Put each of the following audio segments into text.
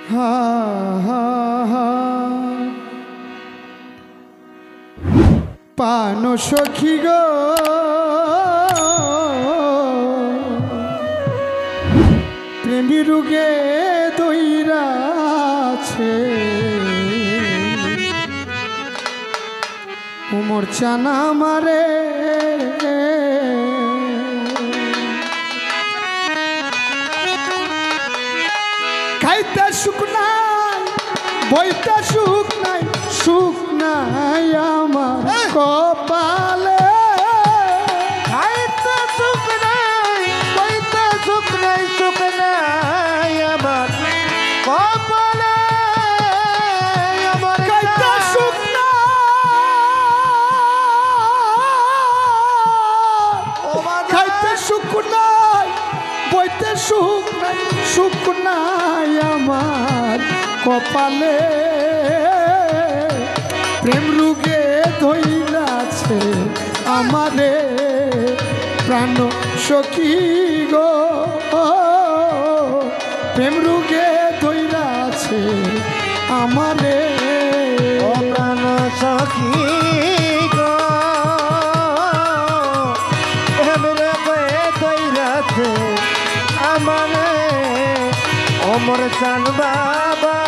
হা হা হা পানো সখী গো প্রেমী রোগে দইরাছে উমর চানা মারে খাইতে সুখ নাই বইতে সুখ নাই সুখ নাই আমার কপালে খাইতে সুখ নাই বইতে সুখ নাই সুখ নাই আমার কপালে আমার খাইতে সুখ নাই খাইতে সুখ নাই বইতে সুখ নাই সুখ নাই আমার কপালে প্রেম রোগে ধইরাছে আমারে প্রাণ সখী গো প্রেম রোগে ধইরাছে আমারে প্রাণ সখী গো এমরে কয়ে তৈরাছে আমারে অমর চান বাবা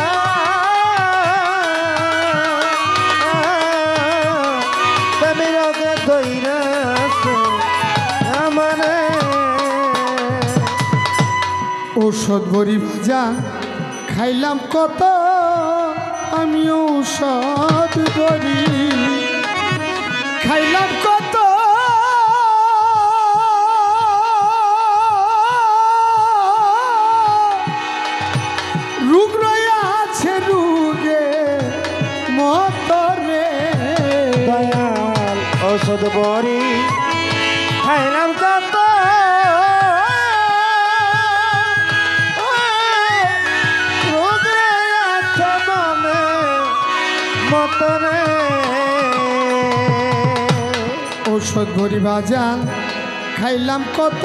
ঔষধ বড়ি ভাজা খাইলাম কত আমি ঔষধ বড়ি খাইলাম কত রোগ রয়াছে রোগে মতরে দয়াল ঔষধ বড়ি খাইলাম কত ঔষধ ভরি বাজান খাইলাম কত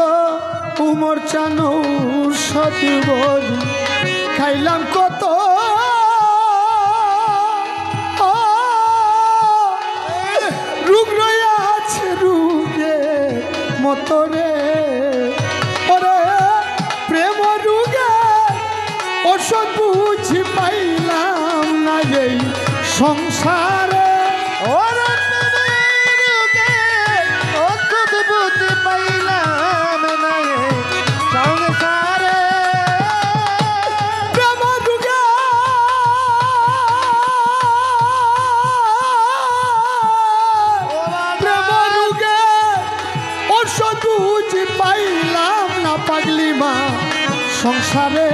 উমর চান ঔষধ ভরি খাইলাম কত রোগ রয়াছে রোগে মতরে ওরে প্রেম রোগে ওষুধ বুঝি পাইলাম না এই সংসারে পাইলাম না পাগলি মা সংসারে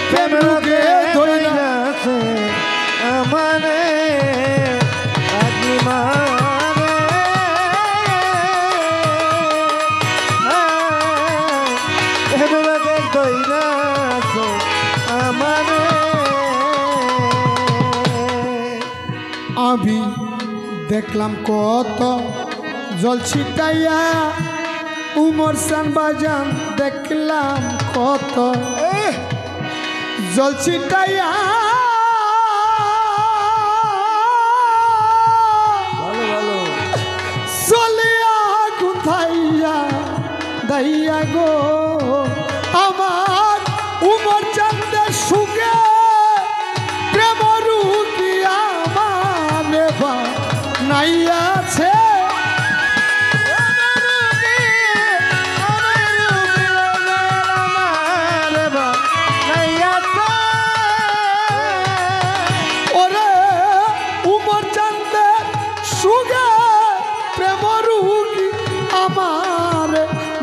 প্রেম রোগে ধইরাছে আমারে পাগলি মা প্রেম রোগে ধইরাছে আমারে আমি দেখলাম কত জল ছিটাইয়া উমর সান বাজান দেখলাম কত জল ছিটাইয়া চলিয়া গুথাইয়া দাইয়া গো আমার উমর চান্দের সুগে প্রেম রুগী আমার নাই আছে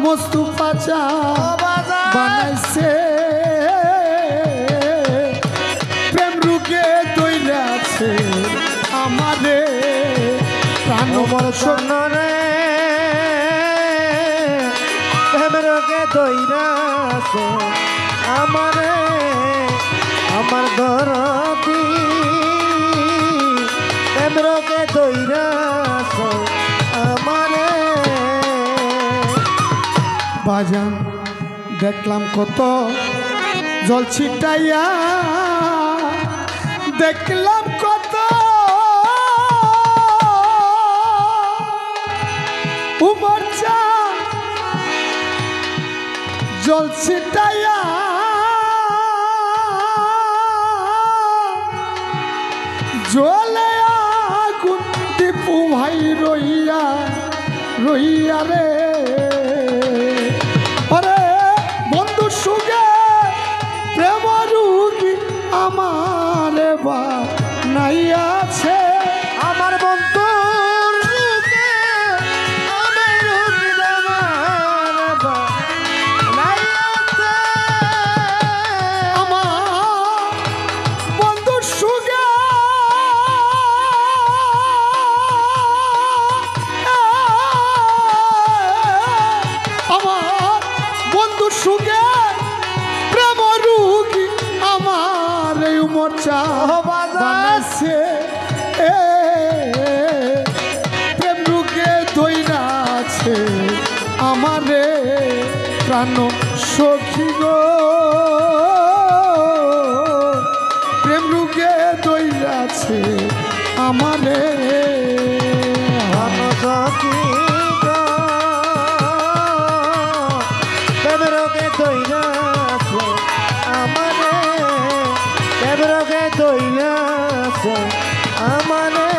মুস্তাফা চা বানাইছে প্রেম রোগে দইরাছে আমারে প্রাণ আমার সোনরে প্রেম রোগে দইরাছে আমারে আমার দরদি প্রেম রোগে দইরাছে আমারে বাজান দেখলাম কত জল ছিটাইয়া দেখলাম কত উমর চাঁদ জল ছিটাইয়া জলে আগুন দীপু ভাই রইয়া রইয়া রে আরে বন্ধু সুগে প্রেম রুগী আমার বা নাই আছে আমার বন্ধুর সুখে আমি রুগী আমার বানাই আছে। আমার বন্ধু সুগে আমার বন্ধু সুগে প্রেম রুগী আমার এই মোর্চা বানাইছে প্রেম রুগে দইরা আছে আমারে প্রাণ সখী গো প্রেম রুগে দইরা আছে আমারে সখী গো প্রেম রোগে দইরা আছে আমারে প্রেম রোগে দইরা আছে আমারে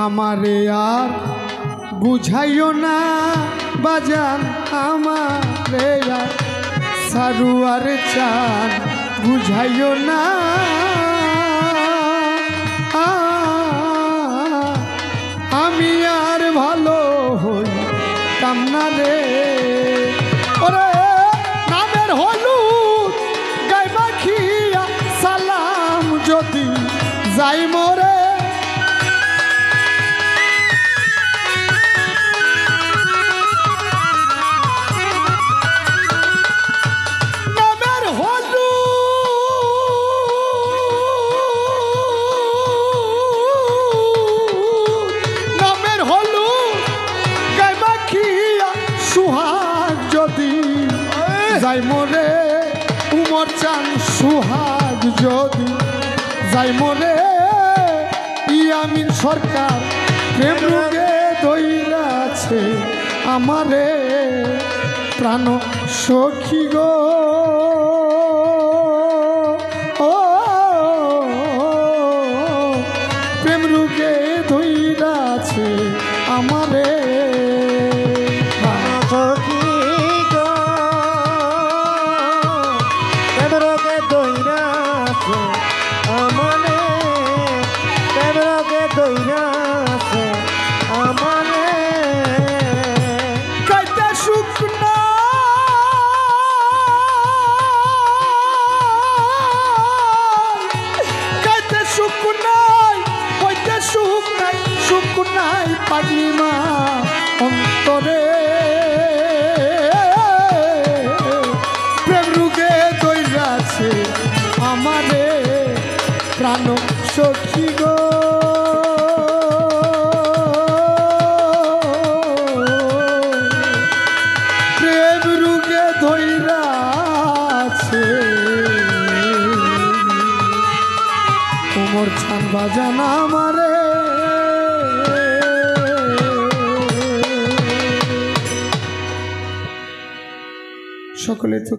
আমারে আর বুঝাইও না বাজান আমারে আর সারু আর চান বুঝাইও না আমি আর ভালো হই কামনা রে ওরে নামের হলুদ গাই মাখিয়া সালাম যদি যাই মোরে নামের হলুদ গাই মাখিয়া সুহাগ যদি যাই মোরে উমর চান সুহাগ যদি যাই মোরে ইয়ামিন সরকার প্রেম রোগে দইরা আছে আমারে প্রাণ সখী গো ও প্রেম রোগে দইরা আছে আমারে সখী গো প্রেম রোগে দইরা আছে আমারে প্রেম রোগে দইরা আছে আমারে কাইতে শুকনা কাইতে শুকনাই হইতে শুকনাই শুকনাই পাগলিমা অন্তরে প্রেম রুগে দইরা আছে আমারে প্রাণ সখী গো প্রেম রুগে ধইরা আছে কোমর ছান বাজানা আমারে সকলে তো